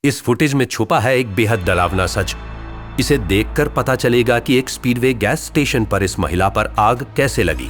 इस फुटेज में छुपा है एक बेहद डरावना सच। इसे देखकर पता चलेगा कि एक स्पीडवे गैस स्टेशन पर इस महिला पर आग कैसे लगी।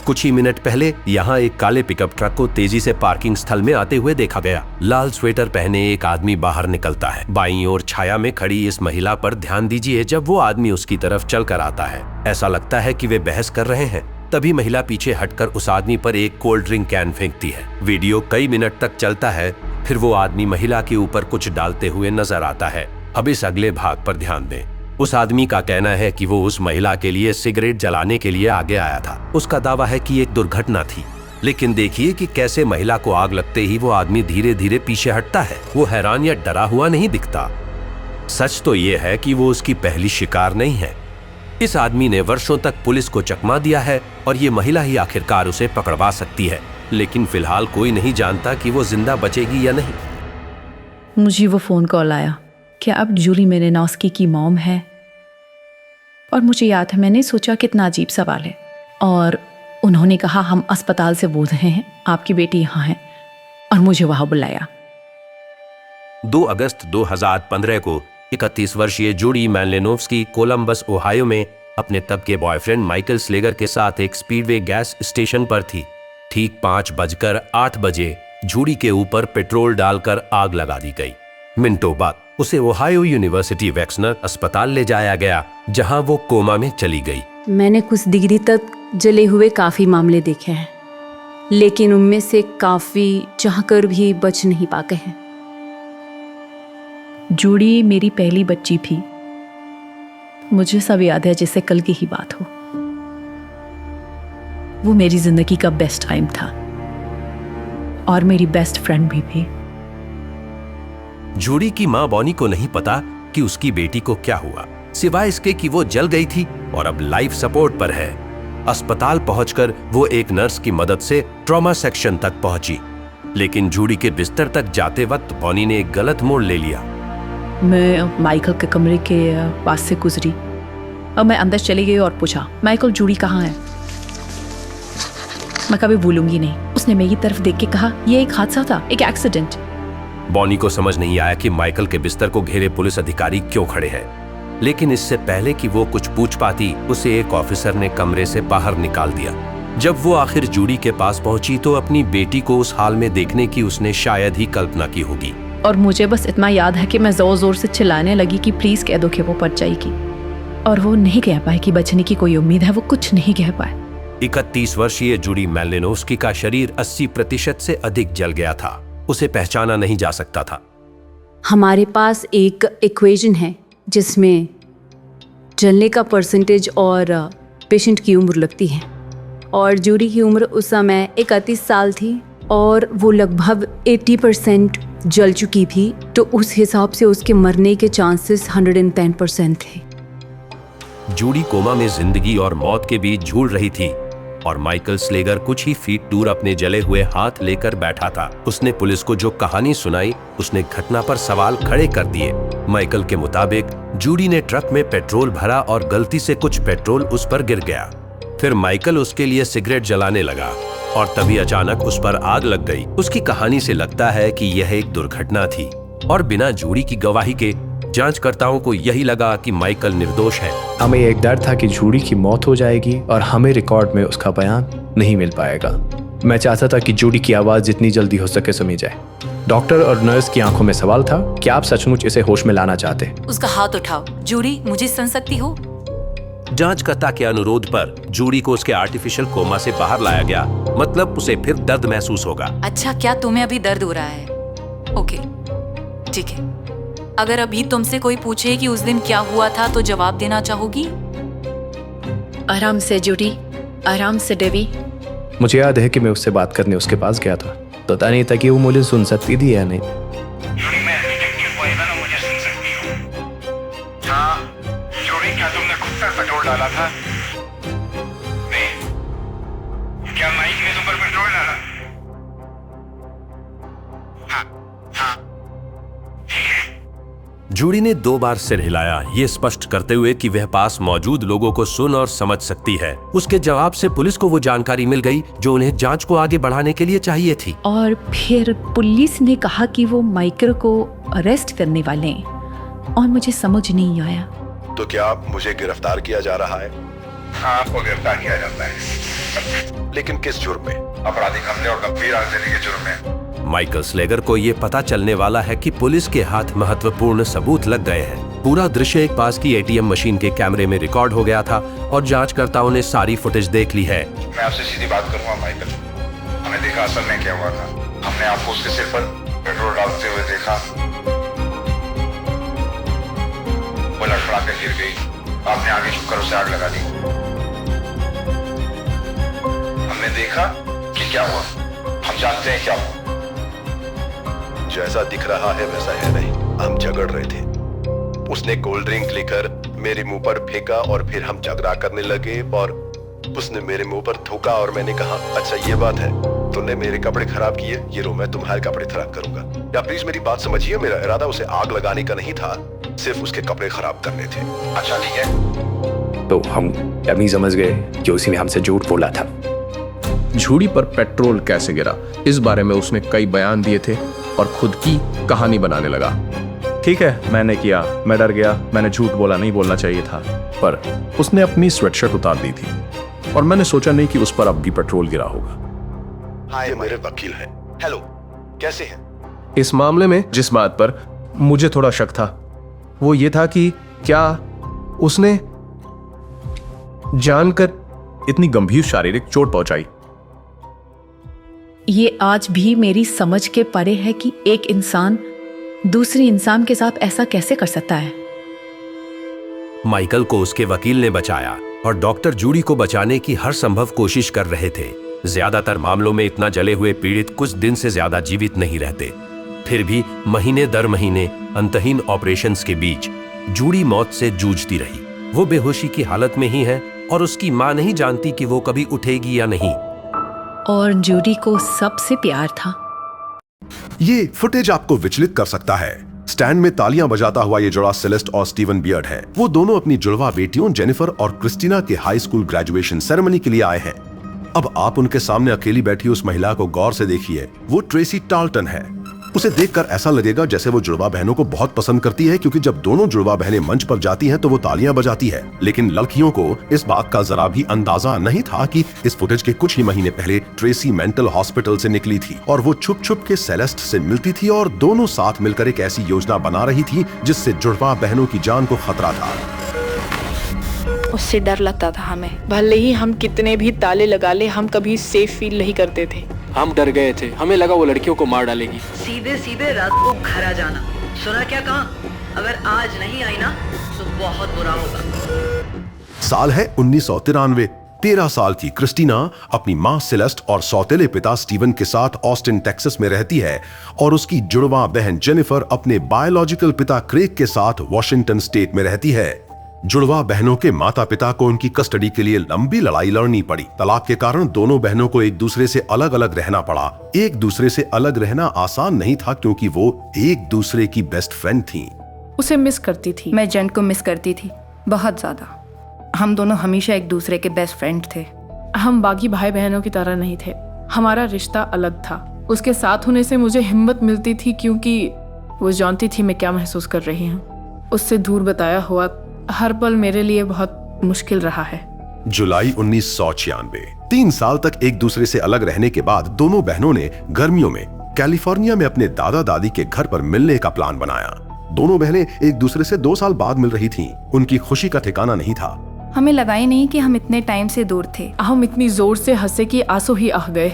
कुछ ही मिनट पहले यहाँ एक काले पिकअप ट्रक को तेजी से पार्किंग स्थल में आते हुए देखा गया। लाल स्वेटर पहने एक आदमी बाहर निकलता है। बाईं ओर छाया में खड़ी इस महिला पर ध्यान दीजिए जब वो आदमी उसकी तरफ चलकर आता है। ऐसा लगता है कि वे बहस कर रहे हैं। तभी महिला पीछे हटकर उस आदमी पर एक कोल्ड ड्रिंक कैन फेंकती है। वीडियो कई मिनट तक चलता है। फिर वो आदमी महिला के ऊपर कुछ डालते हुए नजर आता है। अब इस अगले भाग पर ध्यान दें। उस आदमी का कहना है कि वो उस महिला के लिए सिगरेट जलाने के लिए आगे आया था। उसका दावा है कि एक दुर्घटना थी। लेकिन देखिए कि कैसे महिला को आग लगते ही वो आदमी धीरे धीरे पीछे हटता है। वो हैरान या डरा हुआ नहीं दिखता। सच तो ये है कि वो उसकी पहली शिकार नहीं है। इस आदमी ने वर्षों तक पुलिस को चकमा दिया है और ये महिला ही आखिरकार उसे पकड़वा सकती है। लेकिन फिलहाल कोई नहीं जानता कि वो जिंदा बचेगी या नहीं। मुझे वो फोन कॉल आया। क्या अब जूली मेलिनोव्स्की की मॉम है? और मुझे याद है मैंने सोचा कितना अजीब सवाल है। और उन्होंने कहा हम अस्पताल से बोल रहे हैं, आपकी बेटी यहाँ है। और मुझे वहां बुलाया। 2 अगस्त 2015 को 31 वर्षीय जूडी मेलिनोव्स्की कोलंबस ओहायो में अपने तब के बॉयफ्रेंड माइकल स्लेगर के साथ एक स्पीडवे गैस स्टेशन पर थी। ठीक 5:08 बजे जूडी के ऊपर पेट्रोल डालकर आग लगा दी गई। मिनटों बाद उसे ओहायो यूनिवर्सिटी वैक्सनर अस्पताल ले जाया गया, जहां वो कोमा में चली गई। मैंने कुछ डिग्री तक जले हुए काफी मामले देखे हैं, लेकिन उनमें से काफी चाहकर भी बच नहीं पाते हैं। जूडी मेरी पहली बच्ची थी। मुझे सब याद है जैसे कल की ही बात हो। वो मेरी जिंदगी का बेस्ट टाइम था और मेरी बेस्ट फ्रेंड भी थी। जूडी की मां बॉनी को नहीं पता कि उसकी बेटी को क्या हुआ, सिवाय इसके कि वो जल गई थी और अब लाइफ सपोर्ट पर है। अस्पताल पहुंचकर वो एक नर्स की मदद से ट्रॉमा सेक्शन तक पहुंची, लेकिन जूडी के बिस्तर तक जाते वक्त बॉनी ने एक गलत मोड़ ले लिया। मैं माइकल के कमरे के पास से गुजरी और मैं अंदर चली गई और पूछा, माइकल जूडी कहाँ है? मैं कभी भूलूंगी नहीं, उसने मेरी तरफ देख के कहा, यह एक हादसा था, एक एक्सीडेंट। बॉनी को समझ नहीं आया कि माइकल के बिस्तर को घेरे पुलिस अधिकारी क्यों खड़े हैं, लेकिन इससे पहले कि वो कुछ पूछ पाती, उसे एक ऑफिसर ने कमरे से बाहर निकाल दिया। जब वो आखिर जूडी के पास पहुंची तो अपनी बेटी को उस हाल में देखने की उसने शायद ही कल्पना की होगी। और मुझे बस इतना याद है कि मैं जोर जोर से चिल्लाने लगी कि प्लीज कह दो कि वो बच जाएगी। और वो नहीं कह पाए कि बचने की कोई उम्मीद है, वो कुछ नहीं कह पाए। 31 वर्षीय जूडी मेलिनोव्स्की का शरीर 80% से अधिक जल गया था। उसे पहचाना नहीं जा सकता था। हमारे पास एक इक्वेशन है जिसमें जलने का परसेंटेज और पेशेंट की उम्र लगती है। और जूडी की उम्र उस समय 31 साल थी और वो लगभग 80% जल चुकी थी, तो उस हिसाब से उसके मरने के चांसेस 110% थे। जूडी कोमा में जिंदगी और मौत के बीच झूल रही थी और माइकल स्लेगर कुछ ही फीट दूर अपने जले हुए हाथ लेकर बैठा था। उसने पुलिस को जो कहानी सुनाई, उसने घटना पर सवाल खड़े कर दिए। माइकल के मुताबिक जूडी ने ट्रक में पेट्रोल भरा और गलती से कुछ पेट्रोल उस पर गिर गया। फिर माइकल उसके लिए सिगरेट जलाने लगा और तभी अचानक उस पर आग लग गई। उसकी कहानी से लगता है कि यह एक दुर्घटना थी और बिना जूडी की गवाही के जांचकर्ताओं को यही लगा कि माइकल निर्दोष है। हमें एक डर था कि जूडी की मौत हो जाएगी और हमें रिकॉर्ड में उसका बयान नहीं मिल पाएगा। मैं चाहता था कि जूडी की आवाज जितनी जल्दी हो सके सुनी जाए। डॉक्टर और नर्स की आंखों में सवाल था, क्या आप सचमुच इसे होश में लाना चाहते? उसका हाथ उठाओ। जूडी, मुझे सुन सकती हो? जांचकर्ता के अनुरोध पर जूडी को उसके आर्टिफिशियल कोमा से बाहर लाया गया। मतलब उसे फिर दर्द महसूस होगा। अच्छा, क्या तुम्हें अभी दर्द हो रहा है? ओके, ठीक है। अगर अभी तुमसे कोई पूछे कि उस दिन क्या हुआ था तो जवाब देना चाहोगी? आराम से जूडी, आराम से डेवी। मुझे याद है कि मैं उससे बात करने उसके पास गया था, तो पता नहीं था कि वो मुझे सुन सकती थी या नहीं। क्या तुमने खुद पर पेट्रोल डाला था? नहीं। क्या माइक ने तुम पर पेट्रोल डाला? हाँ, हाँ, ठीक है। जूडी ने 2 बार सिर हिलाया, ये स्पष्ट करते हुए कि वह पास मौजूद लोगों को सुन और समझ सकती है। उसके जवाब से पुलिस को वो जानकारी मिल गई जो उन्हें जांच को आगे बढ़ाने के लिए चाहिए थी। और फिर पुलिस ने कहा कि वो माइकल को अरेस्ट करने वाले हैं और मुझे समझ नहीं आया। तो क्या मुझे गिरफ्तार किया जा रहा है? हाँ, आपको गिरफ्तार किया जाता है, लेकिन किस जुर्म में? आपराधिक हमले और गंभीर आगजनी के जुर्म में। माइकल स्लेगर को ये पता चलने वाला है कि पुलिस के हाथ महत्वपूर्ण सबूत लग गए हैं। पूरा दृश्य एक पास की एटीएम मशीन के कैमरे में रिकॉर्ड हो गया था और जांचकर्ताओं ने सारी फुटेज देख ली है। मैं आपसे सीधी बात करूंगा माइकल, हमने देखा असल में क्या हुआ था। हमने आपको उसके सिर पर पेट्रोल डालते हुए देखा, वो लड़खड़ा कर गिर गई, आपने आगे झुककर उसे आग लगा दी। हमने देखा कि क्या हुआ, हम जानते हैं क्या हुआ। जैसा दिख रहा है वैसा है नहीं, हम झगड़ रहे थे। उसने कोल्ड ड्रिंक लेकर मेरे मुंह पर फेंका और फिर हम झगड़ा करने लगे और उसने मेरे मुंह पर थूका और मैंने कहा अच्छा ये बात है, तूने मेरे कपड़े खराब किए, ये लो मैं तुम्हारे कपड़े खराब करूंगा। या प्लीज मेरी बात समझिए, मेरा इरादा उसे आग लगाने का नहीं था, सिर्फ उसके कपड़े खराब करने थे। अच्छा ठीक है। तो हम अभी समझ गए कि उसी ने हमसे झूठ बोला था। जूडी पर पेट्रोल कैसे गिरा, इस बारे में उसने कई बयान दिए थे और खुद की कहानी बनाने लगा। ठीक है, मैंने किया, मैं डर गया, मैंने झूठ बोला, नहीं बोलना चाहिए था। पर उसने अपनी स्वेटशर्ट उतार दी थी और मैंने सोचा नहीं कि उस पर अब भी पेट्रोल गिरा होगा। हाय, मेरे वकील हैं। हेलो, कैसे हैं? इस मामले में जिस बात पर मुझे थोड़ा शक था वो ये था कि क्या उसने जानकर इतनी गंभीर शारीरिक चोट पहुंचाई। ये आज भी मेरी समझ के परे है कि एक इंसान दूसरी इंसान के साथ ऐसा कैसे कर सकता है। माइकल को उसके वकील ने बचाया और डॉक्टर जूडी को बचाने की हर संभव कोशिश कर रहे थे। ज्यादातर मामलों में इतना जले हुए पीड़ित कुछ दिन से ज्यादा जीवित नहीं रहते। फिर भी महीने दर महीने अंतहीन ऑपरेशंस के बीच जूडी मौत से जूझती रही। वो बेहोशी की हालत में ही है और उसकी मां नहीं जानती कि वो कभी उठेगी या नहीं। और जूडी को सबसे प्यार था। ये फुटेज आपको विचलित कर सकता है। स्टैंड में तालियां बजाता हुआ ये जोड़ा सेलेस्ट और स्टीवन बियर्ड है। वो दोनों अपनी जुड़वा बेटियों जेनिफर और क्रिस्टीना के हाई स्कूल ग्रेजुएशन सेरेमनी के लिए आए हैं। अब आप उनके सामने अकेली बैठी उस महिला को गौर से देखिए। वो ट्रेसी टाल्टन है। उसे देखकर ऐसा लगेगा जैसे वो जुड़वा बहनों को बहुत पसंद करती है, क्योंकि जब दोनों जुड़वा बहनें मंच पर जाती हैं तो वो तालियां बजाती है। लेकिन लड़कियों को इस बात का जरा भी अंदाजा नहीं था कि इस फुटेज के कुछ ही महीने पहले ट्रेसी मेंटल हॉस्पिटल से निकली थी और वो छुप छुप के सेलेस्ट से मिलती थी और दोनों साथ मिलकर एक ऐसी योजना बना रही थी जिससे जुड़वा बहनों की जान को खतरा था। उससे डर लगता था हमें, भले ही हम कितने भी ताले लगा ले, हम कभी सेफ फील नहीं करते थे। हम डर गए थे, हमें लगा वो लड़कियों को मार डालेगी। सीधे सीधे रात को घर आ जाना। सुना क्या कहा? अगर आज नहीं आई ना तो बहुत बुरा होगा। साल है 1993। 13 साल की क्रिस्टीना अपनी मां सेलेस्ट और सौतेले पिता स्टीवन के साथ ऑस्टिन टेक्सास में रहती है और उसकी जुड़वा बहन जेनिफर अपने बायोलॉजिकल पिता क्रेग के साथ वॉशिंगटन स्टेट में रहती है। जुड़वा बहनों के माता पिता को उनकी कस्टडी के लिए लंबी लड़ाई लड़नी पड़ी। तलाक के कारण दोनों बहनों को एक दूसरे से अलग अलग रहना पड़ा। एक दूसरे से अलग रहना आसान नहीं था क्योंकि वो एक दूसरे की बेस्ट फ्रेंड थीं। उसे मिस करती थी, मैं जेन को मिस करती थी बहुत ज्यादा। हम दोनों हमेशा एक दूसरे के बेस्ट फ्रेंड थे। हम बाकी भाई बहनों की तरह नहीं थे, हमारा रिश्ता अलग था। उसके साथ होने से मुझे हिम्मत मिलती थी क्योंकि वो जानती थी मैं क्या महसूस कर रही हूँ। उससे दूर बताया हुआ हर पल मेरे लिए बहुत मुश्किल रहा है। जुलाई 1996। 3 साल तक एक दूसरे से अलग रहने के बाद दोनों बहनों ने गर्मियों में कैलिफोर्निया में अपने दादा दादी के घर पर मिलने का प्लान बनाया। दोनों बहनें एक दूसरे से 2 साल बाद मिल रही थीं। उनकी खुशी का ठिकाना नहीं था। हमें लगा ही नहीं कि हम इतने टाइम से दूर थे। हम इतनी जोर से हंसे कि आंसू ही आ गए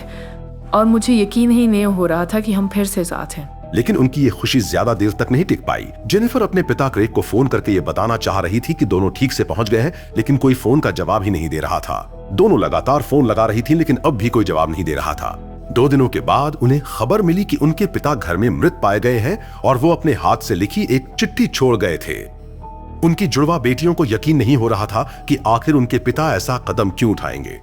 और मुझे यकीन ही नहीं हो रहा था कि हम फिर से साथ हैं। लेकिन उनकी ये खुशी ज्यादा देर तक नहीं टिक पाई। जेनिफर अपने पिता क्रेग को फोन करके ये बताना चाह रही थी कि दोनों ठीक से पहुंच गए हैं, लेकिन कोई फोन का जवाब ही नहीं दे रहा था। दोनों लगातार फोन लगा रही थी लेकिन अब भी कोई जवाब नहीं दे रहा था। 2 दिनों के बाद उन्हें खबर मिली कि उनके पिता घर में मृत पाए गए हैं और वो अपने हाथ से लिखी एक चिट्ठी छोड़ गए थे। उनकी जुड़वा बेटियों को यकीन नहीं हो रहा था कि आखिर उनके पिता ऐसा कदम क्यों उठाएंगे।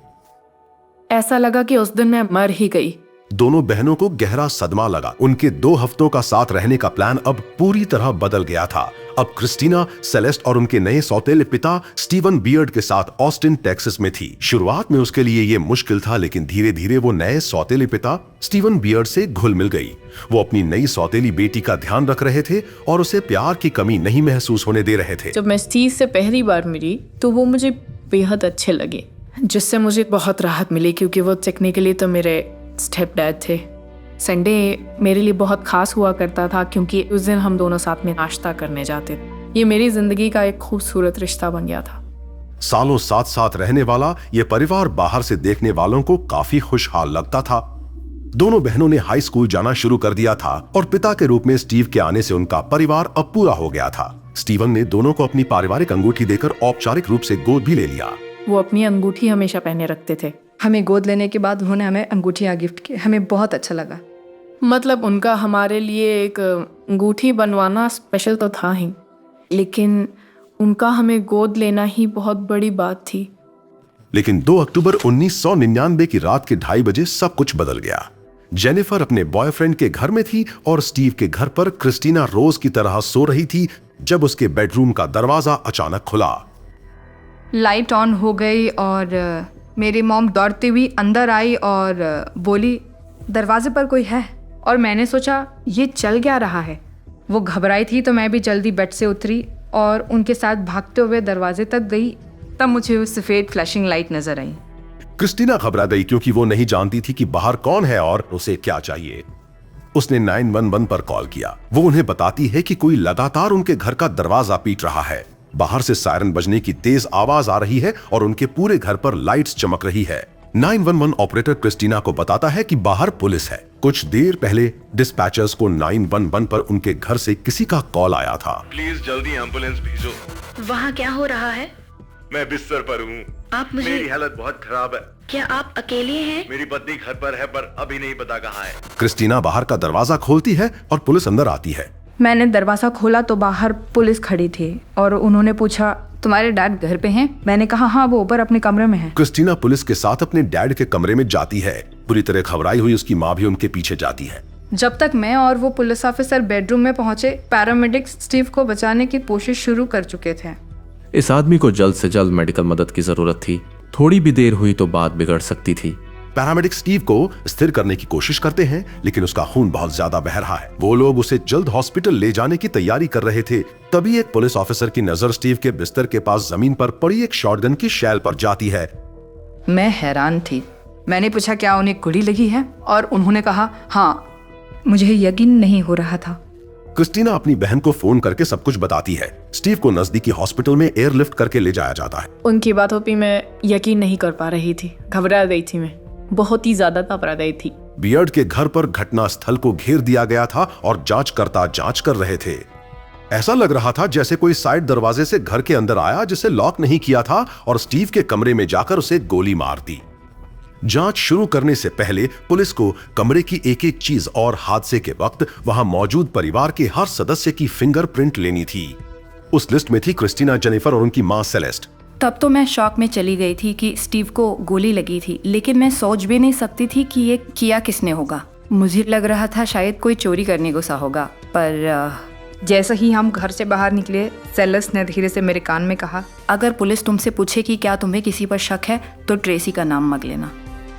ऐसा लगा कि उस दिन मैं मर ही गई। दोनों बहनों को गहरा सदमा लगा। उनके 2 हफ्तों का साथ रहने का प्लान अब पूरी तरह बदल गया था। अब क्रिस्टीना सेलेस्ट और उनके नए सौतेले पिता स्टीवन बियर्ड के साथ ऑस्टिन टेक्सास में थी। शुरुआत में उसके लिए ये मुश्किल था, लेकिन धीरे धीरे वो नए सौतेले पिता स्टीवन बियर्ड से घुल मिल गई। वो अपनी नई सौतेली बेटी का ध्यान रख रहे थे और उसे प्यार की कमी नहीं महसूस होने दे रहे थे। जब मैं स्टीव से पहली बार मिली तो वो मुझे बेहद अच्छे लगे, जिससे मुझे बहुत राहत मिली, क्योंकि वो टेक्निकली तो मेरे स्टेप डैड थे। संडे मेरे लिए बहुत खास हुआ करता था, क्योंकि उस दिन हम दोनों साथ में नाश्ता करने जाते थे। ये मेरी जिंदगी का एक खूबसूरत रिश्ता बन गया था। सालों साथ साथ रहने वाला ये परिवार बाहर से देखने वालों को काफी खुशहाल लगता था। दोनों बहनों ने हाई स्कूल जाना शुरू कर दिया था और पिता के रूप में स्टीव के आने से उनका परिवार अब पूरा हो गया था। स्टीवन ने दोनों को अपनी पारिवारिक अंगूठी देकर औपचारिक रूप से गोद भी ले लिया। वो अपनी अंगूठी हमेशा पहने रखते थे। हमें गोद लेने के बाद उन्होंने हमें अंगूठियाँ गिफ्ट की, हमें बहुत अच्छा लगा। मतलब उनका हमारे लिए एक अंगूठी बनवाना स्पेशल तो था ही, लेकिन उनका हमें गोद लेना ही बहुत बड़ी बात थी। लेकिन 2 अक्टूबर 1999 की रात के 2:30 बजे सब कुछ बदल गया। जेनिफर अपने बॉयफ्रेंड के घर में थी और स्टीव के घर पर क्रिस्टीना रोज की तरह सो रही थी जब उसके बेडरूम का दरवाजा अचानक खुला। लाइट ऑन हो गई और मेरी मॉम दौड़ती हुई अंदर आई और बोली, दरवाजे पर कोई है। और मैंने सोचा ये चल क्या रहा है। वो घबराई थी तो मैं भी जल्दी बेड से उतरी और उनके साथ भागते हुए दरवाजे तक गई। तब मुझे वो सफ़ेद फ्लैशिंग लाइट नजर आई। क्रिस्टीना घबरा गई क्योंकि वो नहीं जानती थी कि बाहर कौन है और उसे क्या चाहिए। उसने 911 पर कॉल किया। वो उन्हें बताती है कि कोई लगातार उनके घर का दरवाजा पीट रहा है। बाहर से सायरन बजने की तेज आवाज आ रही है और उनके पूरे घर पर लाइट्स चमक रही है। 911 ऑपरेटर क्रिस्टीना को बताता है कि बाहर पुलिस है। कुछ देर पहले डिस्पैचर्स को 911 पर उनके घर से किसी का कॉल आया था। प्लीज जल्दी एम्बुलेंस भेजो। वहाँ क्या हो रहा है? मैं बिस्तर पर हूँ। आप मुझे मेरी हालत बहुत खराब है। क्या आप अकेले हैं? मेरी पत्नी घर पर है पर अभी नहीं पता कहाँ है। क्रिस्टीना बाहर का दरवाजा खोलती है और पुलिस अंदर आती है। मैंने दरवाज़ा खोला तो बाहर पुलिस खड़ी थी और उन्होंने पूछा, तुम्हारे डैड घर पे हैं? मैंने कहा हाँ, वो ऊपर अपने कमरे में हैं। क्रिस्टीना पुलिस के साथ अपने डैड के कमरे में जाती है। पूरी तरह घबराई हुई उसकी माँ भी उनके पीछे जाती है। जब तक मैं और वो पुलिस ऑफिसर बेडरूम में पहुंचे, पैरामेडिक्स स्टीव को बचाने की कोशिश शुरू कर चुके थे। इस आदमी को जल्द से जल्द मेडिकल मदद की जरूरत थी। थोड़ी भी देर हुई तो बात बिगड़ सकती थी। पैरामेडिक स्टीव को स्थिर करने की कोशिश करते हैं, लेकिन उसका खून बहुत ज्यादा बह रहा है। वो लोग उसे जल्द हॉस्पिटल ले जाने की तैयारी कर रहे थे। तभी एक पुलिस ऑफिसर की नजर स्टीव के बिस्तर के पास जमीन पर पड़ी एक शॉटगन की शैल पर जाती है। मैं हैरान थी। मैंने पूछा, क्या उन्हें गोली लगी है? और उन्होंने कहा हाँ। मुझे यकीन नहीं हो रहा था। क्रिस्टीना अपनी बहन को फोन करके सब कुछ बताती है। स्टीव को नजदीकी हॉस्पिटल में एयरलिफ्ट करके ले जाया जाता है। उनकी बातों पे मैं यकीन नहीं कर पा रही थी। घबरा गई थी, मैं बहुत ही ज्यादा घबरा गई थी। बियर्ड के घर पर घटना स्थल को घेर दिया गया था और जांचकर्ता जांच कर रहे थे। ऐसा लग रहा था जैसे कोई साइड दरवाजे से घर के अंदर आया जिसे लॉक नहीं किया था और स्टीव के कमरे में जाकर उसे गोली मार दी। जांच शुरू करने से पहले पुलिस को कमरे की एक एक चीज और हादसे के वक्त वहां मौजूद परिवार के हर सदस्य की फिंगरप्रिंट लेनी थी। उस लिस्ट में थी क्रिस्टीना, जेनिफर और उनकी मां सेलेस्ट। तब तो मैं शॉक में चली गई थी कि स्टीव को गोली लगी थी, लेकिन मैं सोच भी नहीं सकती थी कि ये किया किसने होगा। मुझे लग रहा था शायद कोई चोरी करने गुस्सा होगा, पर जैसे ही हम घर से बाहर निकले, सेलेस्ट ने धीरे से मेरे कान में कहा, अगर पुलिस तुमसे पूछे कि क्या तुम्हें किसी पर शक है तो ट्रेसी का नाम मत लेना।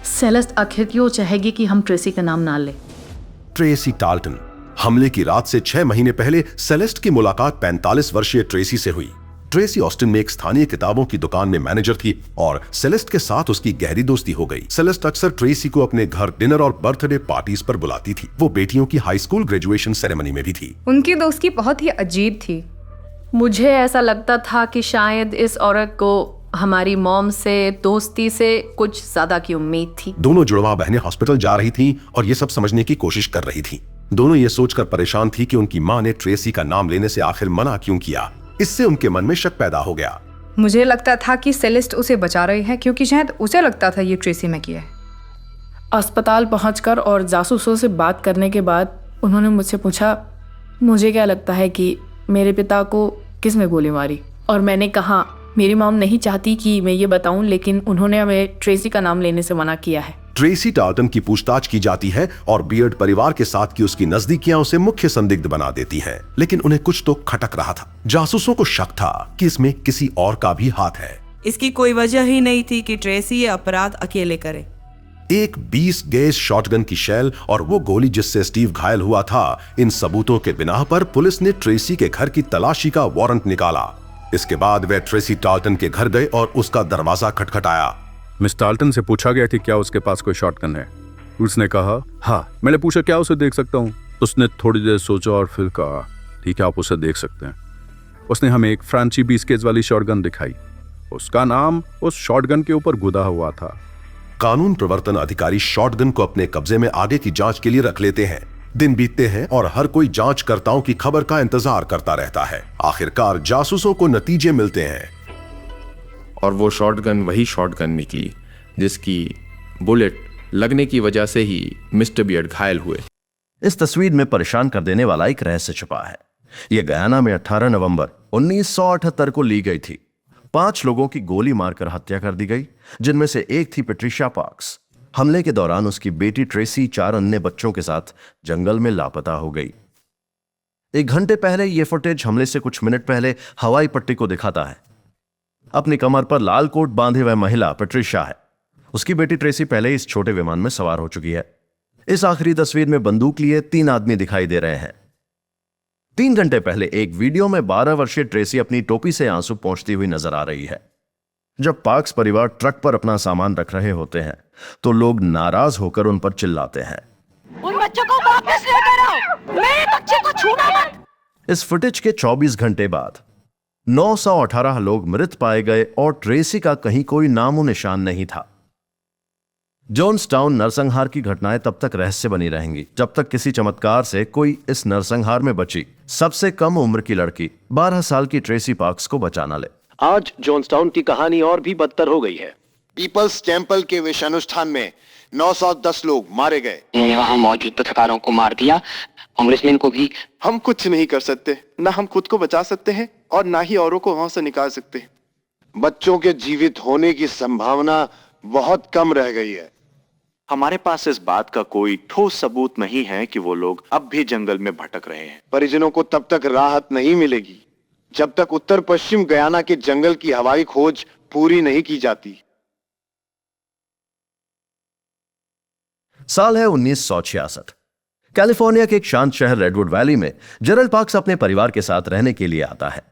सेलेस्ट आखिर क्यों चाहेगी कि हम ट्रेसी का नाम ना ले? ट्रेसी टाल्टन। हमले की रात से 6 महीने पहले सेलेस्ट की मुलाकात 45 वर्षीय ट्रेसी से हुई। ट्रेसी ऑस्टिन में एक स्थानीय किताबों की दुकान में मैनेजर थी और सेलेस्ट के साथ उसकी गहरी दोस्ती हो गई। सेलेस्ट अक्सर ट्रेसी को अपने घर डिनर और बर्थडे पार्टीज पर बुलाती थी। वो बेटियों की हाई स्कूल ग्रेजुएशन सेरेमनी में भी थी। उनकी दोस्ती बहुत ही अजीब थी। मुझे ऐसा लगता था कि शायद इस औरत को हमारी मॉम से दोस्ती से कुछ ज्यादा की उम्मीद थी। दोनों जुड़वा बहनें हॉस्पिटल जा रही थीं और ये सब समझने की कोशिश कर रही थीं। दोनों ये सोचकर परेशान थी कि उनकी माँ ने ट्रेसी का नाम लेने से आखिर मना क्यों किया। इससे उनके मन में शक पैदा हो गया। मुझे लगता था कि सेलेस्ट उसे बचा रही है क्योंकि शायद उसे लगता था ये ट्रेसी में किया है। अस्पताल पहुंचकर और जासूसों से बात करने के बाद उन्होंने मुझसे पूछा, मुझे क्या लगता है कि मेरे पिता को किसने गोली मारी? और मैंने कहा, मेरी मॉम नहीं चाहती कि मैं ये बताऊं, लेकिन उन्होंने हमें ट्रेसी का नाम लेने से मना किया है। ट्रेसी टाल्टन की पूछताछ की जाती है और बियर्ड परिवार के साथ की उसकी नजदीकियां उसे मुख्य संदिग्ध बना देती हैं। लेकिन उन्हें कुछ तो खटक रहा था। जासूसों को शक था कि इसमें किसी और का भी हाथ है। इसकी कोई वजह ही नहीं थी कि ट्रेसी ये अपराध अकेले करे। एक 20 गेज शॉटगन की शेल और वो गोली जिससे स्टीव घायल हुआ था, इन सबूतों के बिना पर पुलिस ने ट्रेसी के घर की तलाशी का वारंट निकाला। इसके बाद वे ट्रेसी टाल्टन के घर गए और उसका दरवाजा खटखटाया। मिस टाल्टन से पूछा गया कि क्या उसके पास कोई शॉटगन है। उसने कहा हाँ। मैंने पूछा क्या उसे देख सकता हूँ। उसने थोड़ी देर सोचा और फिर कहा ठीक है, आप उसे देख सकते हैं। उसने हमें एक फ्रांची 20 गेज वाली शॉटगन दिखाई। उसका नाम उस शॉटगन के ऊपर गुदा हुआ था। कानून प्रवर्तन अधिकारी शॉटगन को अपने कब्जे में आगे की जांच के लिए रख लेते हैं। दिन बीतते हैं और हर कोई जांचकर्ताओं की खबर का इंतजार करता रहता है। आखिरकार जासूसों को नतीजे मिलते हैं और वो शॉटगन वही शॉटगन निकली जिसकी बुलेट लगने की वजह से ही मिस्टर बियर्ड घायल हुए। इस तस्वीर में परेशान कर देने वाला एक रहस्य छुपा है। यह गयाना में 18 नवंबर 1978 को ली गई थी। 5 लोगों की गोली मारकर हत्या कर दी गई, जिनमें से एक थी पैट्रिशिया पार्क्स। हमले के दौरान उसकी बेटी ट्रेसी 4 अन्य बच्चों के साथ जंगल में लापता हो गई। 1 घंटे पहले यह फुटेज हमले से कुछ मिनट पहले हवाई पट्टी को दिखाता है। अपनी कमर पर लाल कोट बांधे वह महिला पैट्रिशिया है। उसकी बेटी ट्रेसी पहले इस छोटे विमान में सवार हो चुकी है। इस आखिरी तस्वीर में बंदूक लिए 3 आदमी दिखाई दे रहे हैं। 3 घंटे पहले एक वीडियो में 12 वर्षीय ट्रेसी अपनी टोपी से आंसू पोंछती हुई नजर आ रही है। जब पार्क्स परिवार ट्रक पर अपना सामान रख रहे होते हैं तो लोग नाराज होकर उन पर चिल्लाते हैं, उन बच्चों को वापस लेकर आओ, मेरे बच्चे को छूना मत। इस फुटेज के 24 घंटे बाद 918 लोग मृत पाए गए और ट्रेसी का कहीं कोई नामो निशान नहीं था। जोन्सटाउन नरसंहार की घटनाएं तब तक रहस्य बनी रहेंगी जब तक किसी चमत्कार से कोई इस नरसंहार में बची सबसे कम उम्र की लड़की 12 साल की ट्रेसी पार्क्स को बचा ना ले। आज जोन्सटाउन की कहानी और भी बदतर हो गई है। पीपल्स टेम्पल के विषानुष्ठान में 910 लोग मारे गए। वहां मौजूद पत्रकारों को मार दिया, कांग्रेसमैन को भी। हम कुछ नहीं कर सकते, ना हम खुद को बचा सकते हैं और ना ही औरों को वहां से निकाल सकते हैं। बच्चों के जीवित होने की संभावना बहुत कम रह गई है। हमारे पास इस बात का कोई ठोस सबूत नहीं है कि वो लोग अब भी जंगल में भटक रहे हैं। परिजनों को तब तक राहत नहीं मिलेगी जब तक उत्तर पश्चिम गयाना के जंगल की हवाई खोज पूरी नहीं की जाती। साल है 1966। कैलिफोर्निया के एक शांत शहर रेडवुड वैली में जेरल्ड पार्क्स अपने परिवार के साथ रहने के लिए आता है।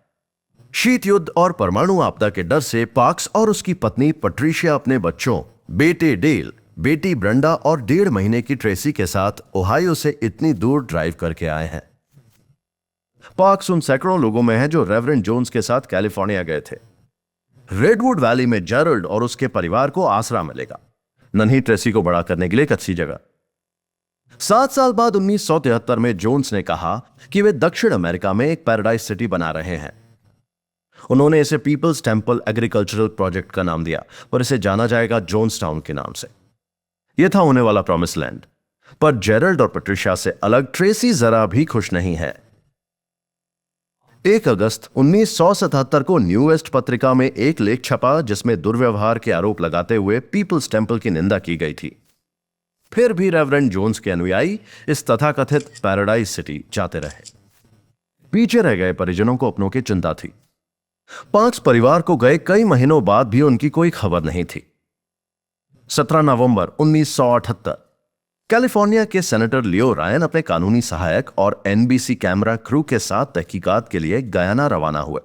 शीत युद्ध और परमाणु आपदा के डर से पार्क्स और उसकी पत्नी पैट्रिशिया अपने बच्चों, बेटे डेल, बेटी ब्रेंडा और 1.5 महीने की ट्रेसी के साथ ओहायो से इतनी दूर ड्राइव करके आए हैं। पार्क्स उन सैकड़ों लोगों में है जो रेवरेंड जोन्स के साथ कैलिफोर्निया गए थे। रेडवुड वैली में जेरल्ड और उसके परिवार को आसरा मिलेगा, नन्ही ट्रेसी को बड़ा करने के लिए एक अच्छी जगह। 7 साल बाद 1973 में जोन्स ने कहा कि वे दक्षिण अमेरिका में एक पैराडाइज सिटी बना रहे हैं। उन्होंने इसे पीपल्स टेम्पल एग्रीकल्चरल प्रोजेक्ट का नाम दिया, पर इसे जाना जाएगा जोन्सटाउन के नाम से। यह था होने वाला प्रॉमिस लैंड। पर जेरल्ड और पैट्रिशिया से अलग ट्रेसी जरा भी खुश नहीं है। 1 अगस्त 1977 को न्यू वेस्ट पत्रिका में एक लेख छपा जिसमें दुर्व्यवहार के आरोप लगाते हुए पीपल्स टेम्पल की निंदा की गई थी। फिर भी रेवरेंड जोन्स के अनुयायी इस तथाकथित पैराडाइज सिटी जाते रहे। पीछे रह गए परिजनों को अपनों की चिंता थी। पार्क्स परिवार को गए कई महीनों बाद भी उनकी कोई खबर नहीं थी। 17 नवंबर 1978 कैलिफोर्निया के सेनेटर लियो रायन अपने कानूनी सहायक और एनबीसी कैमरा क्रू के साथ तहकीकात के लिए गयाना रवाना हुए।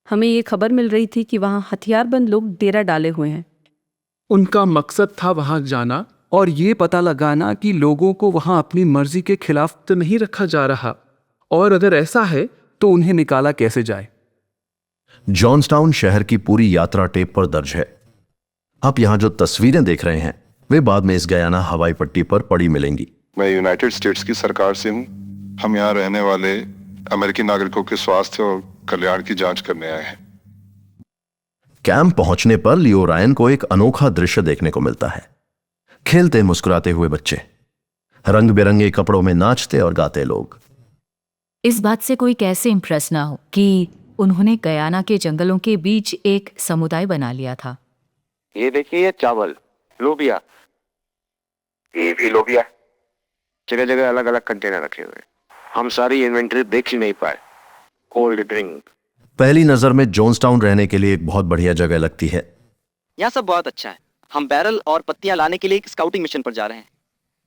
हमें ये खबर मिल रही थी कि वहां हथियारबंद लोग डेरा डाले हुए हैं। उनका मकसद था वहां जाना और ये पता लगाना कि लोगों को वहां अपनी मर्जी के खिलाफ तो नहीं रखा जा रहा, और अगर ऐसा है तो उन्हें निकाला कैसे जाए। जॉन्सटाउन शहर की पूरी यात्रा टेप पर दर्ज है। आप यहां जो तस्वीरें देख रहे हैं वे बाद में इस गयाना हवाई पट्टी पर पड़ी मिलेंगी। मैं यूनाइटेड स्टेट्स की सरकार से हूं। हम यहाँ रहने वाले अमेरिकी नागरिकों के स्वास्थ्य और कल्याण की जांच करने आए हैं। कैंप पहुंचने पर लियो रायन को एक अनोखा दृश्य देखने को मिलता है। खेलते मुस्कुराते हुए बच्चे, रंग बिरंगे कपड़ों में नाचते और गाते लोग। इस बात से कोई कैसे इंप्रेस ना हो कि उन्होंने गयाना के जंगलों के बीच एक समुदाय बना लिया था। ये देखिए, चावल, लोबिया, ये भी लोबिया। जगह जगह अलग अलग कंटेनर रखे हुए, हम सारी इन्वेंटरी देख ही नहीं पाए। Cold drink. पहली नजर में जोन्सटाउन रहने के लिए एक बहुत बढ़िया जगह लगती है। यहाँ सब बहुत अच्छा है। हम बैरल और पत्तियां लाने के लिए एक स्काउटिंग मिशन पर जा रहे हैं।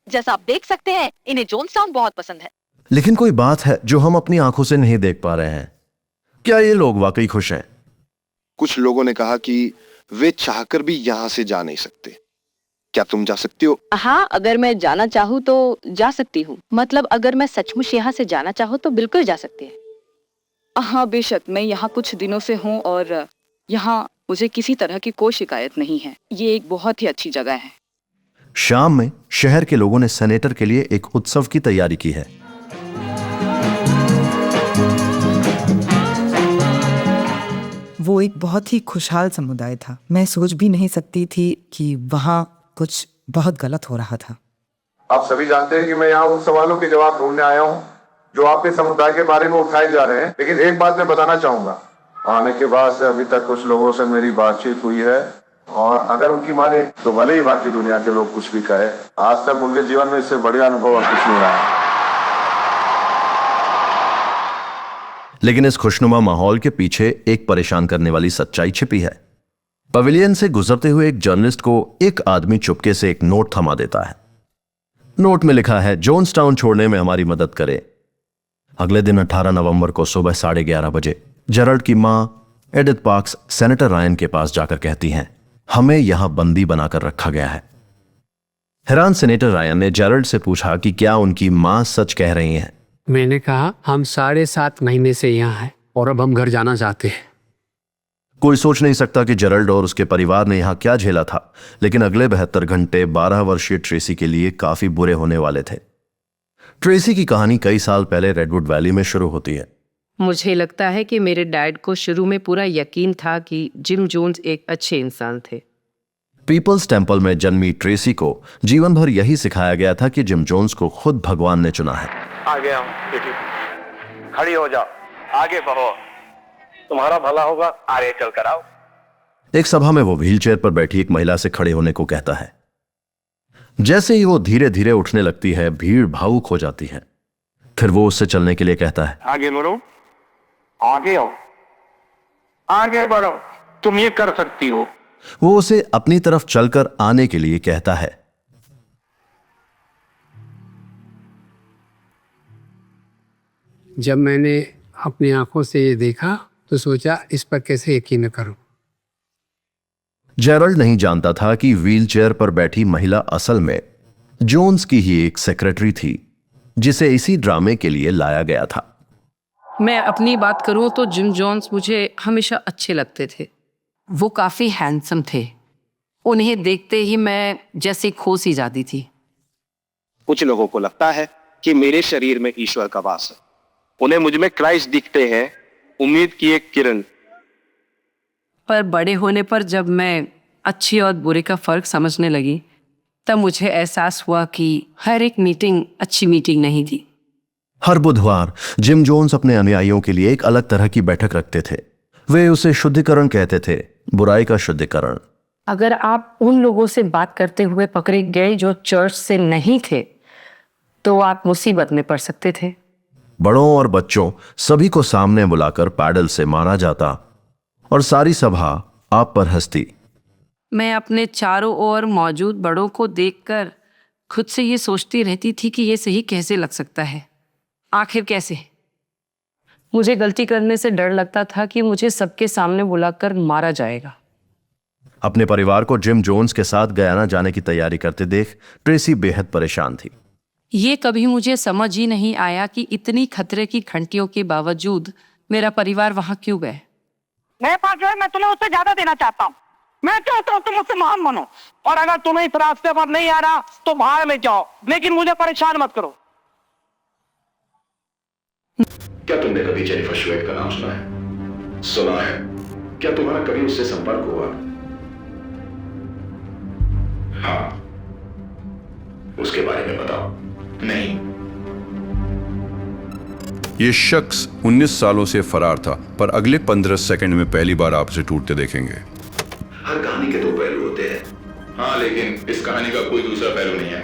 जैसा आप देख सकते हैं, इन्हें जोन्सटाउन बहुत पसंद है। लेकिन कोई बात है जो हम अपनी आंखों से नहीं देख पा रहे हैं। क्या ये लोग वाकई खुश हैं? कुछ लोगों ने कहा कि वे चाहकर भी यहाँ से जा नहीं सकते। क्या तुम जा सकती हो? हाँ, अगर मैं जाना चाहूँ तो जा सकती हूँ। मतलब अगर मैं सचमुच यहाँ से जाना चाहूँ तो बिल्कुल जा सकती है। हाँ बेशक, मैं यहाँ कुछ दिनों से हूँ और यहाँ मुझे किसी तरह की कोई शिकायत नहीं है। ये एक बहुत ही अच्छी जगह है। शाम में शहर के लोगों ने सेनेटर के लिए एक उत्सव की तैयारी की है। वो एक बहुत ही खुशहाल समुदाय था। मैं सोच भी नहीं सकती थी कि वहाँ कुछ बहुत गलत हो रहा था। आप सभी जानते हैं कि मैं यहाँ उन सवालों के जवाब ढूंढने आया हूँ जो आपके समुदाय के बारे में उठाए जा रहे हैं। लेकिन एक बात मैं बताना चाहूंगा, आने के बाद से अभी तक कुछ लोगों से मेरी बातचीत हुई है और अगर उनकी माने तो भले ही बाकी दुनिया के लोग कुछ भी कहे, आज तक उनके जीवन में इससे बढ़िया अनुभव और कुछ नहीं रहा। लेकिन इस खुशनुमा माहौल के पीछे एक परेशान करने वाली सच्चाई छिपी है। पवेलियन से गुजरते हुए एक जर्नलिस्ट को एक आदमी चुपके से एक नोट थमा देता है। नोट में लिखा है, जोन्सटाउन छोड़ने में हमारी मदद करें। अगले दिन 18 नवंबर को सुबह 11:30 बजे जेरल्ड की मां एडिथ पार्क्स सेनेटर रायन के पास जाकर कहती हैं, हमें यहां बंदी बनाकर रखा गया है। हैरान सेनेटर रायन ने जेरल्ड से पूछा कि क्या उनकी मां सच कह रही हैं। मैंने कहा, हम 7.5 महीने से यहाँ हैं और अब हम घर जाना चाहते हैं। कोई सोच नहीं सकता कि जेरल्ड और उसके परिवार ने यहां क्या झेला था, लेकिन अगले 72 घंटे 12 वर्षीय ट्रेसी के लिए काफी बुरे होने वाले थे। ट्रेसी की कहानी कई साल पहले रेडवुड वैली में शुरू होती है। मुझे लगता है कि मेरे डैड को शुरू में पूरा यकीन था कि जिम जोन्स एक अच्छे इंसान थे। पीपल्स टेम्पल में जन्मी ट्रेसी को जीवन भर यही सिखाया गया था कि जिम जोन्स को खुद भगवान ने चुना है। आ गया हूँ बेटी, खड़ी हो जाओ, आगे बढ़ो, तुम्हारा भला होगा, आगे चल कर आओ। एक सभा में वो व्हीलचेयर पर बैठी एक महिला से खड़े होने को कहता है। जैसे ही वो धीरे धीरे उठने लगती है, भीड़ भावुक हो जाती है। फिर वो उससे चलने के लिए कहता है, आगे बढ़ो, आगे आओ, आगे बढ़ो, तुम ये कर सकती हो। वो उसे अपनी तरफ चलकर आने के लिए कहता है। जब मैंने अपनी आंखों से ये देखा तो सोचा इस पर कैसे यकीन करूं। जेरल्ड नहीं जानता था कि व्हीलचेयर पर बैठी महिला असल में जोन्स की ही एक सेक्रेटरी थी, जिसे इसी ड्रामे के लिए लाया गया था। मैं अपनी बात करूं तो जिम जोन्स मुझे हमेशा अच्छे लगते थे। वो काफ़ी हैंडसम थे। उन्हें देखते ही मैं जैसे खो सी जाती थी। कुछ लोगों को लगता है कि मेरे शरीर में ईश्वर का वास है। उन्हें मुझ में क्राइस्ट दिखते हैं, उम्मीद की एक किरण। पर बड़े होने पर जब मैं अच्छी और बुरे का फ़र्क समझने लगी, तब मुझे एहसास हुआ कि हर एक मीटिंग अच्छी मीटिंग नहीं थी। हर बुधवार जिम जोन्स अपने अनुयायियों के लिए एक अलग तरह की बैठक रखते थे। वे उसे शुद्धिकरण कहते थे, बुराई का शुद्धिकरण। अगर आप उन लोगों से बात करते हुए पकड़े गए जो चर्च से नहीं थे, तो आप मुसीबत में पड़ सकते थे। बड़ों और बच्चों सभी को सामने बुलाकर पैडल से मारा जाता और सारी सभा आप पर हंसती। मैं अपने चारों ओर मौजूद बड़ों को देखकर खुद से ये सोचती रहती थी कि ये सही कैसे लग सकता है। आखिर कैसे? मुझे गलती करने से डर लगता था कि मुझे सबके सामने बुलाकर मारा जाएगा। अपने परिवार को जिम जोन्स के साथ गयाना जाने की तैयारी करते देख ट्रेसी बेहद परेशान थी। ये कभी मुझे समझ ही नहीं आया कि इतनी खतरे की घंटियों के बावजूद मेरा परिवार वहां क्यों गए। मेरे पास जो है मैं तुम्हें उससे ज्यादा देना चाहता हूँ। मैं चाहता हूँ तुम मुझसे महान बनो, और अगर तुम्हें इस रास्ते पर नहीं आ रहा तो बाहर में जाओ, लेकिन मुझे परेशान मत करो। क्या तुमने कभी जेनिफर शुएट का नाम सुना है? सुना है। क्या तुम्हारा कभी उससे संपर्क हुआ? हाँ, उसके बारे में बताओ। नहीं। ये शख्स 19 सालों से फरार था, पर अगले 15 सेकंड में पहली बार आपसे टूटते देखेंगे। हर कहानी के दो पहलू होते हैं। हाँ, लेकिन इस कहानी का कोई दूसरा पहलू नहीं है।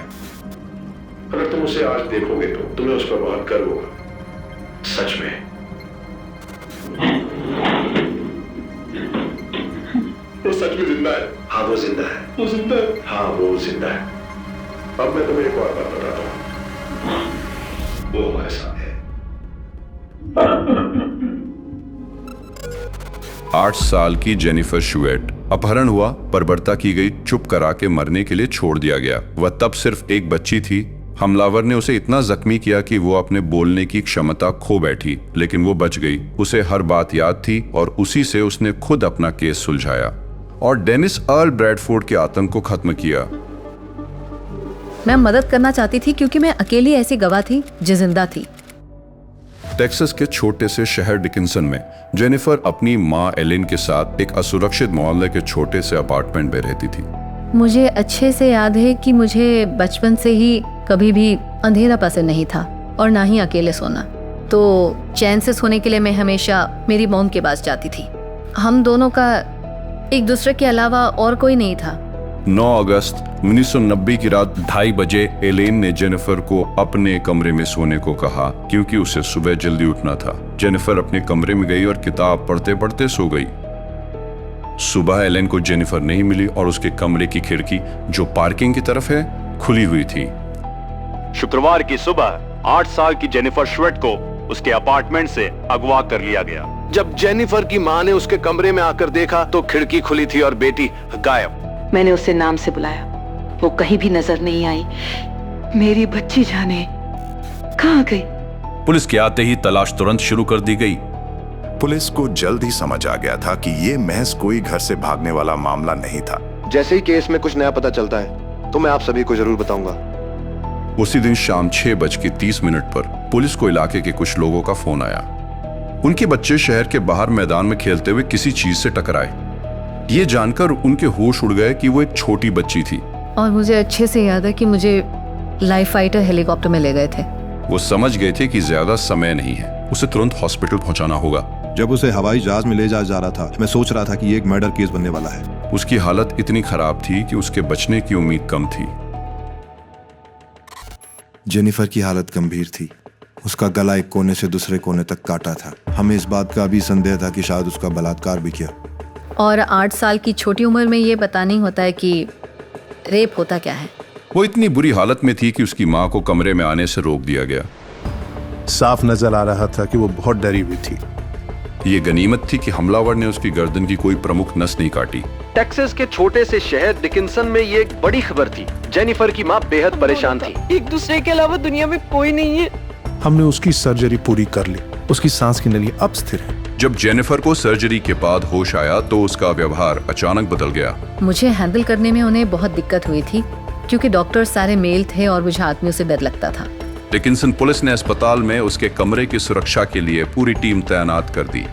अगर तुम उसे आज देखोगे तो तुम्हें उस पर बहुत गर्व होगा, सच में। वो सच में जिंदा है। हाँ वो जिंदा है। वो जिंदा है। हाँ वो जिंदा है। अब मैं तुम्हें एक और बात बताता हूँ, वो हमारे साथ है। 8 साल की जेनिफर शुएट अपहरण हुआ, बर्बरता की गई, चुप करा के मरने के लिए छोड़ दिया गया। वह तब सिर्फ एक बच्ची थी। हमलावर ने उसे इतना जख्मी किया कि वो अपने बोलने की क्षमता खो बैठी, लेकिन वो बच गई। उसे हर बात याद थी और उसी से उसने खुद अपना केस सुलझाया और डेनिस अर्ल ब्रैडफोर्ड के आतंक को खत्म किया। मैं मदद करना चाहती थी क्योंकि मैं अकेली ऐसी गवाह थी जो जिंदा थी। टेक्सास के छोटे से शहर डिकिंसन में जेनिफर अपनी माँ एलिन के साथ एक असुरक्षित मोहल्ले के छोटे से अपार्टमेंट में रहती थी। मुझे अच्छे से याद है कि मुझे बचपन से ही कभी भी अंधेरा पसंद नहीं था और ना ही अकेले सोना। तो चैन से सोने के लिए मैं हमेशा मेरी मॉम के पास जाती थी। हम दोनों का एक दूसरे के अलावा और कोई नहीं था। 9 अगस्त 1990 की रात 2:30 बजे एलेन ने जेनिफर को अपने कमरे में सोने को कहा क्योंकि उसे सुबह जल्दी उठना था। जेनिफर अपने कमरे में गई और किताब पढ़ते पढ़ते सो गई। सुबह एलेन को जेनिफर नहीं मिली और उसके कमरे की खिड़की, जो पार्किंग की तरफ है, खुली हुई थी। शुक्रवार की सुबह 8 साल की जेनिफर शुएट को उसके अपार्टमेंट से अगवा कर लिया गया। जब जेनिफर की मां ने उसके कमरे में आकर देखा तो खिड़की खुली थी और बेटी गायब। मैंने उसे नाम से बुलाया, वो कहीं भी नजर नहीं आई। मेरी बच्ची जाने कहाँ गई? पुलिस के आते ही तलाश तुरंत शुरू कर दी गई। पुलिस को जल्द ही समझ आ गया था कि ये महज कोई घर से भागने वाला मामला नहीं था। जैसे ही केस में कुछ नया पता चलता है तो मैं आप सभी को जरूर बताऊंगा। उसी दिन शाम 6:30 पर पुलिस को इलाके के कुछ लोगों का फोन आया। उनके बच्चे शहर के बाहर मैदान में खेलते हुए किसी चीज से टकराए। ये जानकर उनके होश उड़ गए कि वो एक छोटी बच्ची थी। और मुझे अच्छे से याद है कि मुझे लाइफ फाइटर हेलीकॉप्टर में ले गए थे। वो समझ गए थे कि ज्यादा समय नहीं है, उसे तुरंत हॉस्पिटल पहुंचाना होगा। जब उसे हवाई जहाज में ले जाया जा रहा था, मैं सोच रहा था कि ये एक मर्डर केस बनने वाला है। उसकी हालत इतनी खराब थी कि उसके बचने की उम्मीद कम थी। जेनिफर की हालत गंभीर थी। उसका गला एक कोने से दूसरे कोने तक काटा था। हमें इस बात का भी संदेह था कि शायद उसका बलात्कार भी किया। और 8 साल की छोटी उम्र में ये पता नहीं होता है कि रेप होता क्या है। वो इतनी बुरी हालत में थी कि उसकी माँ को कमरे में आने से रोक दिया गया। साफ नजर आ रहा था कि वो बहुत डरी हुई थी। ये गनीमत थी कि हमलावर ने उसकी गर्दन की कोई प्रमुख नस नहीं काटी। टेक्सास के छोटे से शहर डिकिंसन में ये एक बड़ी खबर थी। जेनिफर की माँ बेहद परेशान थी। एक दूसरे के अलावा दुनिया में कोई नहीं है। हमने उसकी सर्जरी पूरी कर ली। उसकी सांस की नली अब स्थिर है। जब जेनिफर को सर्जरी के बाद होश आया तो उसका व्यवहार अचानक बदल गया। मुझे हैंडल करने में उन्हें बहुत दिक्कत हुई थी क्योंकि डॉक्टर सारे मेल थे और मुझे आदमियों से डर लगता था। डिकिंसन पुलिस ने अस्पताल में उसके कमरे की सुरक्षा के लिए पूरी टीम तैनात कर दी।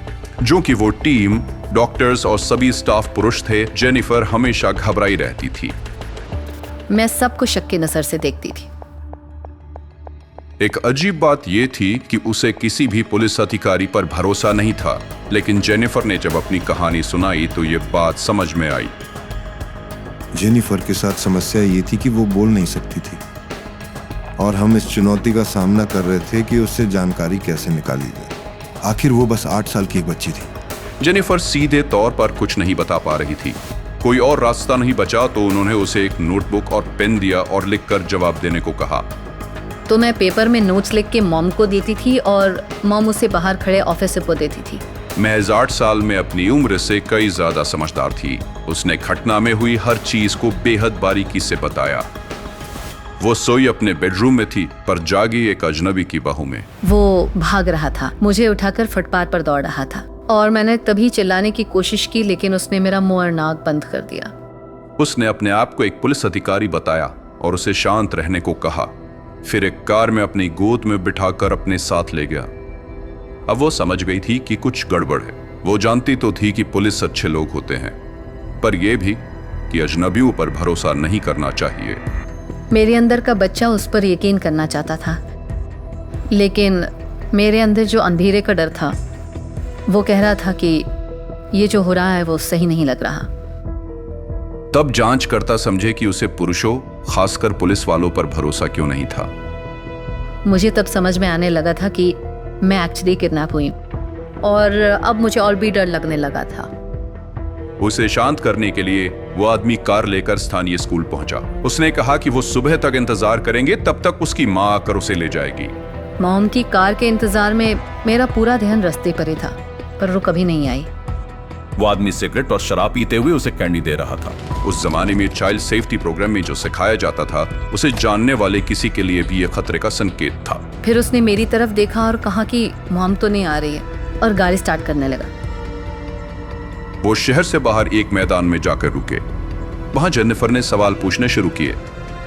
जो कि वो टीम डॉक्टर्स और सभी स्टाफ पुरुष थे। जेनिफर हमेशा घबराई रहती थी। मैं सबको शक की नजर से देखती थी। एक अजीब बात यह थी कि उसे किसी भी पुलिस अधिकारी पर भरोसा नहीं था, लेकिन जेनिफर ने जब अपनी कहानी सुनाई तो ये बात समझ में आई। जेनिफर के साथ समस्या ये थी कि वो बोल नहीं सकती थी और हम इस चुनौती का सामना कर रहे थे कि उससे जानकारी कैसे निकाली जाए। आखिर वो बस 8 साल की एक बच्ची थी। जेनिफर सीधे तौर पर कुछ नहीं बता पा रही थी। कोई और रास्ता नहीं बचा तो उन्होंने उसे एक नोटबुक और पेन दिया और लिखकर जवाब देने को कहा। तो मैं पेपर में नोट्स लिख के मॉम को देती थी और मॉम उसे बाहर खड़े ऑफिसर को देती थी। महज 8 साल में अपनी उम्र से कई ज्यादा समझदार थी। उसने घटना में हुई हर चीज को बेहद बारीकी से बताया। वो सोई अपने बेडरूम में थी पर जागी एक अजनबी की बाहों में। वो भाग रहा था, मुझे उठाकर फुटपाथ पर दौड़ रहा था और मैंने तभी चिल्लाने की कोशिश की लेकिन उसने मेरा मुंह और नाक बंद कर दिया। उसने अपने आप को एक पुलिस अधिकारी बताया और उसे शांत रहने को कहा। फिर एक कार में अपनी गोद में बिठाकर अपने साथ ले गया। अब वो समझ गई थी कि कुछ गड़बड़ है। वो जानती तो थी कि पुलिस अच्छे लोग होते हैं, पर यह भी कि अजनबियों पर भरोसा नहीं करना चाहिए। मेरे अंदर का बच्चा उस पर यकीन करना चाहता था, लेकिन मेरे अंदर जो अंधेरे का डर था वो कह रहा था कि ये जो हो रहा है वो सही नहीं लग रहा। तब जांचकर्ता समझे कि उसे पुरुषों, खासकर पुलिस वालों पर भरोसा क्यों नहीं था। मुझे तब समझ में आने लगा था कि मैं एक्चुअली किडनैप हुई हूँ, और अब मुझे और भी डर लगने लगा था। उसे शांत करने के लिए वो आदमी कार लेकर स्थानीय स्कूल पहुंचा। उसने कहा कि वो सुबह तक इंतजार करेंगे, तब तक उसकी माँ आकर उसे ले जाएगी। मॉम की कार के इंतजार में मेरा पूरा ध्यान रास्ते पर ही था, पर वो कभी नहीं आई। वो आदमी सिगरेट और शराब पीते हुए उसे कैंडी दे रहा था। उस जमाने में चाइल्ड सेफ्टी प्रोग्राम में जो सिखाया जाता था, उसे जानने वाले किसी के लिए भी ये खतरे का संकेत था। फिर उसने मेरी तरफ देखा और कहा कि मॉम तो नहीं आ रही है, और गाड़ी स्टार्ट करने लगा। वो शहर से बाहर एक मैदान में जाकर रुके। वहां जेनिफर ने सवाल पूछने शुरू किए।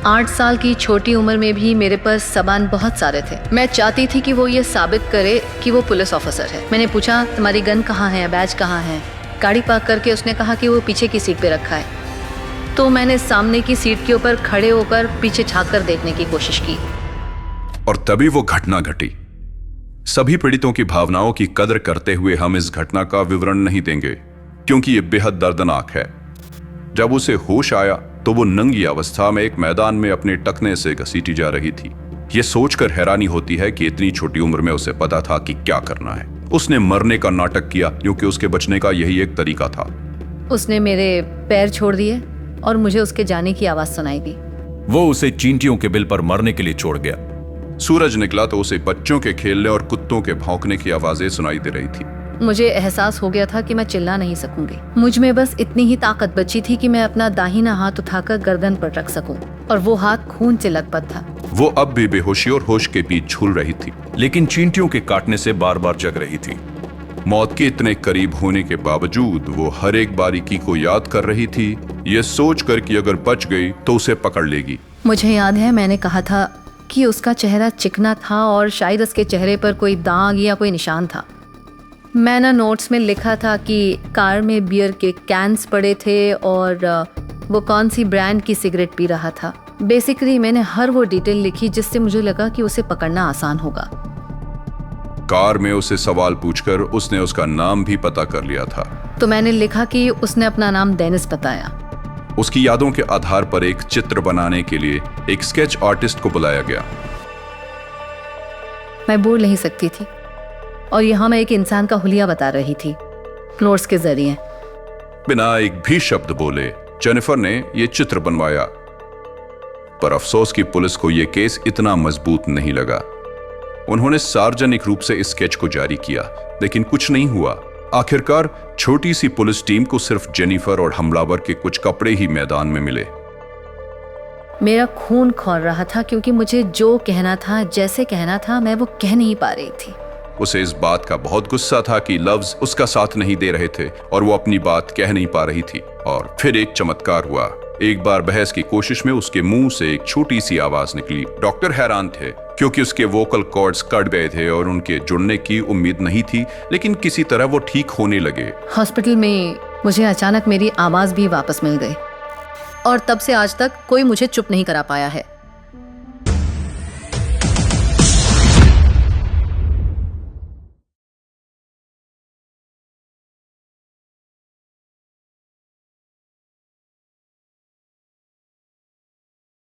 8 साल की छोटी उम्र में भी मेरे पास सवाल बहुत सारे थे। मैं चाहती थी कि वो ये साबित करे कि वो पुलिस ऑफिसर है। मैंने पूछा, तुम्हारी गन कहाँ है, बैज कहाँ है? गाड़ी पार्क करके उसने कहा कि वो पीछे की सीट पे रखा है। तो मैंने सामने की सीट के ऊपर खड़े होकर पीछे झांक कर देखने की कोशिश की, और तभी वो घटना घटी। सभी पीड़ितों की भावनाओं की कदर करते हुए हम इस घटना का विवरण नहीं देंगे, क्योंकि ये बेहद दर्दनाक है। जब उसे होश आया तो वो नंगी अवस्था में एक मैदान में अपने टखने से घसीटी जा रही थी। ये सोचकर हैरानी होती है कि इतनी छोटी उम्र में उसे पता था कि क्या करना है। उसने मरने का नाटक किया, क्योंकि उसके बचने का यही एक तरीका था। उसने मेरे पैर छोड़ दिए और मुझे उसके जाने की आवाज सुनाई दी। वो उसे चींटियों के बिल पर मरने के लिए छोड़ गया। सूरज निकला तो उसे बच्चों के खेलने और कुत्तों के भौंकने की आवाजें सुनाई दे रही थी। मुझे एहसास हो गया था कि मैं चिल्ला नहीं सकूंगी। मुझ में बस इतनी ही ताकत बची थी कि मैं अपना दाहिना हाथ उठाकर गर्दन पर रख सकूं, और वो हाथ खून से लथपथ था। वो अब भी बेहोशी और होश के बीच झूल रही थी, लेकिन चींटियों के काटने से बार बार जग रही थी। मौत के इतने करीब होने के बावजूद वो हर एक बारीकी को याद कर रही थी, ये सोचकर कि अगर बच गई तो उसे पकड़ लेगी। मुझे याद है मैंने कहा था कि उसका चेहरा चिकना था और शायद उसके चेहरे पर कोई दाग या कोई निशान था। मैंने नोट्स में लिखा था कि कार में बियर के कैंस पड़े थे और वो कौन सी ब्रांड की सिगरेट पी रहा था। बेसिकली मैंने हर वो डिटेल लिखी जिससे मुझे लगा कि उसे पकड़ना आसान होगा। कार में उसे सवाल पूछकर उसने उसका नाम भी पता कर लिया था। तो मैंने लिखा कि उसने अपना नाम डेनिस बताया। उसकी यादों के आधार पर एक चित्र बनाने के लिए एक स्केच आर्टिस्ट को बुलाया गया। मैं बोल नहीं सकती थी, और यहाँ मैं एक इंसान का हुलिया बता रही थी नोट्स के जरिए। बिना एक भी शब्द बोले जेनिफर ने यह चित्र बनवाया, पर अफसोस की पुलिस को यह केस इतना मजबूत नहीं लगा। उन्होंने सार्वजनिक रूप से इस स्केच को जारी किया, लेकिन कुछ नहीं हुआ। आखिरकार छोटी सी पुलिस टीम को सिर्फ जेनिफर और हमलावर के कुछ कपड़े ही मैदान में मिले। मेरा खून खौल रहा था, क्योंकि मुझे जो कहना था, जैसे कहना था, मैं वो कह नहीं पा रही थी। उसे इस बात का बहुत गुस्सा था कि लफ्ज उसका साथ नहीं दे रहे थे और वो अपनी बात कह नहीं पा रही थी। और फिर एक चमत्कार हुआ। एक बार बहस की कोशिश में उसके मुंह से एक छोटी सी आवाज निकली। डॉक्टर हैरान थे, क्योंकि उसके वोकल कॉर्ड्स कट गए थे और उनके जुड़ने की उम्मीद नहीं थी, लेकिन किसी तरह वो ठीक होने लगे। हॉस्पिटल में मुझे अचानक मेरी आवाज भी वापस मिल गई, और तब से आज तक कोई मुझे चुप नहीं करा पाया है।